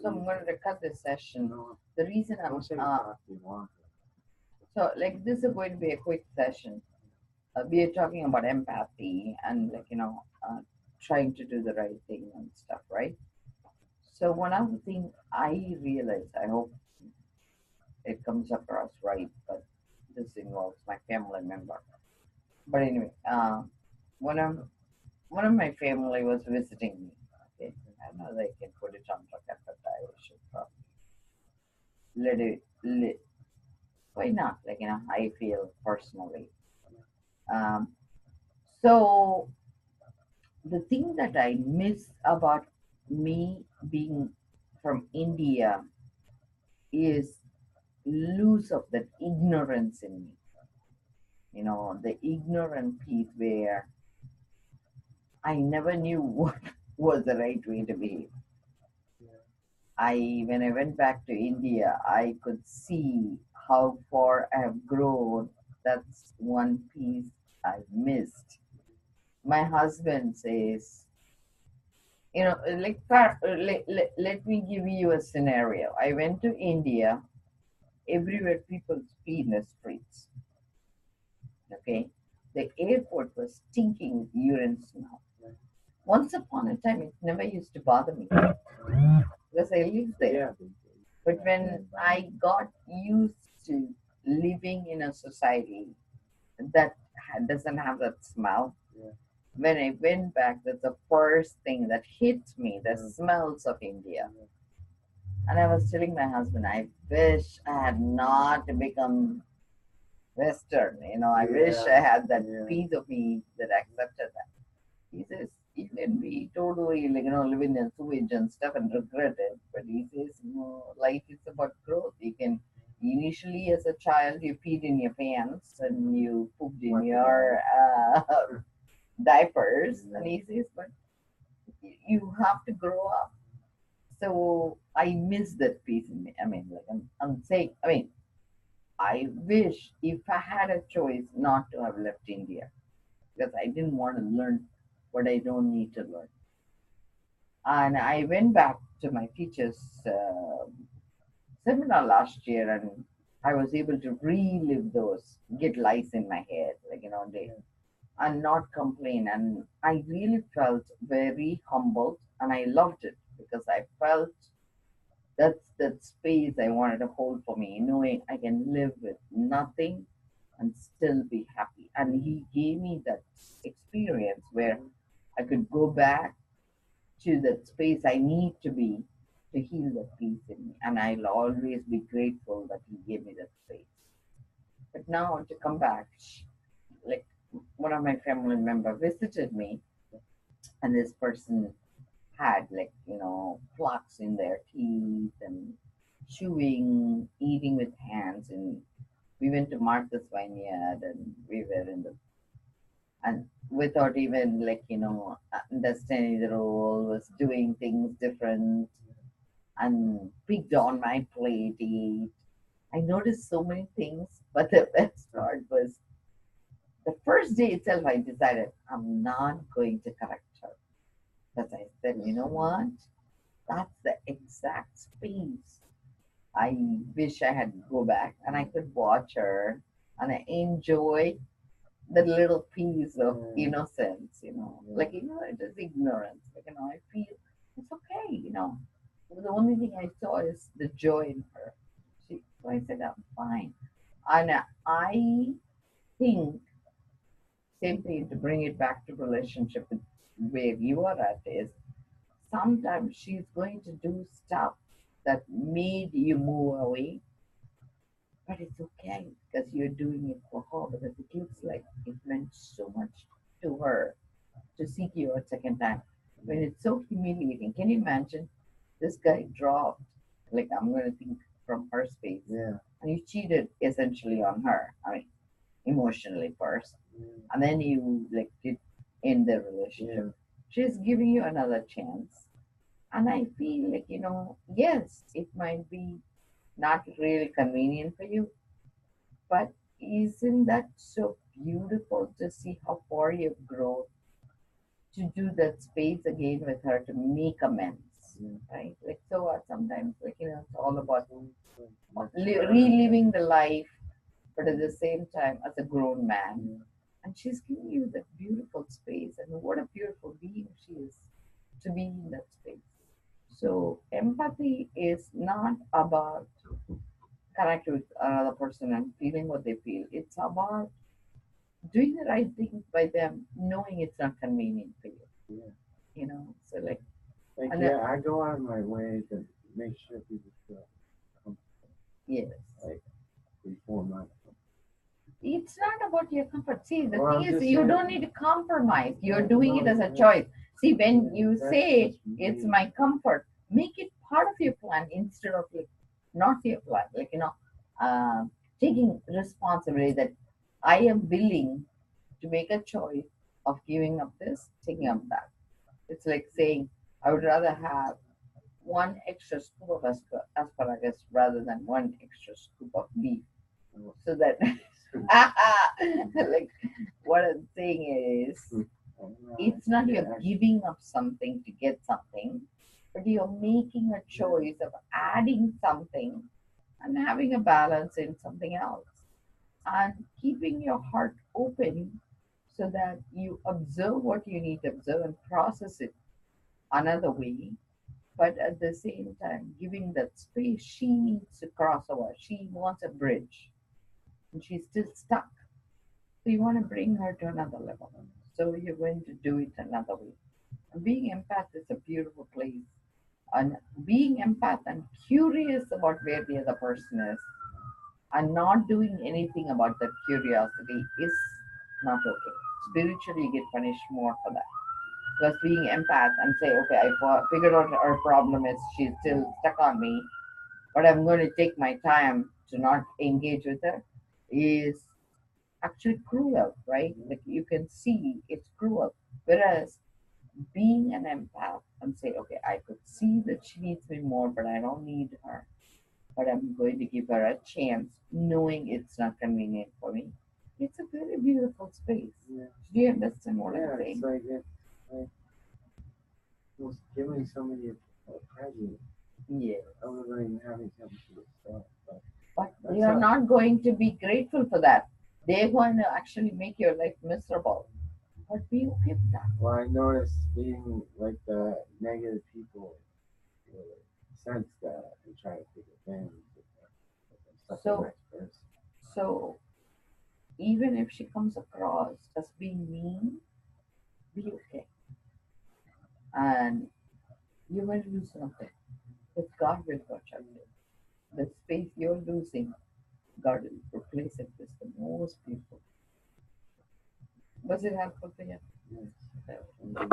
So I'm going to cut this session. The reason I'm so like this is going to be a quick session. We are talking about empathy and trying to do the right thing and stuff, right? So one of the things I realized, I hope it comes across right, but this involves my family member. But anyway, one of one of my family was visiting me. Okay, I know they can put it on record, but I should probably let it. Why not? I feel personally. Um, so the thing that I miss about me being from India is lose of that ignorance in me. The ignorant piece where I never knew what was the right way to behave. When I went back to India, I could see how far I have grown. That's one piece I missed. My husband says, let me give you a scenario. I went to India, everywhere people pee in the streets. Okay, the airport was stinking with urine smell. Once upon a time, it never used to bother me because I lived there. But when I got used to living in a society that doesn't have that smell, when I went back, that's the first thing that hit me, the smells of India. And I was telling my husband, I wish I had not become Western. I wish I had that piece of me that accepted that. He says, you can be totally, live in a sewage and stuff and regret it. But he says, no, life is about growth. You can, initially as a child, you peed in your pants and you pooped in your diapers. And he says, but you have to grow up. So I miss that piece in me. I'm saying, I wish if I had a choice not to have left India because I didn't want to learn what I don't need to learn. And I went back to my teacher's seminar last year and I was able to relive those, get lice in my head, and not complain. And I really felt very humbled and I loved it because I felt that's that space I wanted to hold for me, knowing I can live with nothing and still be happy. And he gave me that experience where I could go back to that space I need to be to heal that peace in me. And I'll always be grateful that he gave me that space. But now to come back, like one of my family member visited me, and this person had plaques in their teeth and chewing, eating with hands, and we went to Martha's Vineyard and we were in the and without even understanding the role, was doing things different and picked on my plate, eat. I noticed so many things, but the best part was the first day itself. I decided I'm not going to correct her because I said, you know what? That's the exact space I wish I had to go back and I could watch her and I enjoy the little piece of innocence, it is ignorance. I feel it's okay. The only thing I saw is the joy in her. So I said, I'm fine. And I think, same thing to bring it back to relationship with where you are at is sometimes she's going to do stuff that made you move away, but it's okay because you're doing it for her because it looks like it meant so much to her to seek you a second time. When it's so humiliating, can you imagine? This guy dropped, like I'm going to think from her space, and you cheated essentially on her. Emotionally first, and then you like did end the relationship. She's giving you another chance, and I feel like yes, it might be not really convenient for you, but isn't that so beautiful to see how far you've grown to do that space again with her to make amends? Yeah. right? Like, so what? Sometimes, like, it's all about So it's like mature. reliving the life, but at the same time, as a grown man. Yeah. And she's giving you that beautiful space, and what a beautiful being she is to be in that space. So, empathy is not about connecting with another person and feeling what they feel. It's about doing the right thing by them, knowing it's not convenient for you. Yeah. So like, Like and yeah, I go out of my way to make sure people feel comfortable. yes, Like before my it's not about your comfort. See, the well, thing I'm is, just you don't saying need to compromise. You're yeah, doing it no, as a yeah, choice. See, when yeah, you that's say just it's me. my comfort, make it part of your plan instead of like not your plan. Like, taking responsibility that I am willing to make a choice of giving up this, taking up that. It's like saying I would rather have one extra scoop of asparagus rather than one extra scoop of beef. So that, like, what I'm saying is, it's not you're Yeah, giving up something to get something, but you're making a choice of adding something and having a balance in something else and keeping your heart open so that you observe what you need to observe and process it another way, but at the same time giving that space. She needs to cross over, she wants a bridge and she's still stuck, so you want to bring her to another level, so you're going to do it another way. And being empath is a beautiful place, and being empath and curious about where the other person is and not doing anything about that curiosity is not okay. Spiritually you get punished more for that, because being empath and say, okay, I figured out her problem is she's still stuck on me, but I'm going to take my time to not engage with her, is actually cruel, right? Like, you can see it's cruel. Whereas being an empath and say, okay, I could see that she needs me more, but I don't need her, but I'm going to give her a chance, knowing it's not convenient for me. It's a very beautiful space. yeah, Do you understand what I'm yeah. It's saying? like was giving somebody a present Yes. other than having something to yourself. But But they that's are a not going to be grateful for that. They're going to actually make your life miserable. But be okay with that. well, I noticed being like the negative people will sense that and try to take advantage of that. But I'm such a So, nice person. so even if she comes across as being mean, be okay. And you will lose nothing. But God will protect it. The space you're losing, God will replace it with the most beautiful. Was it helpful for you? Yes. So, Indeed.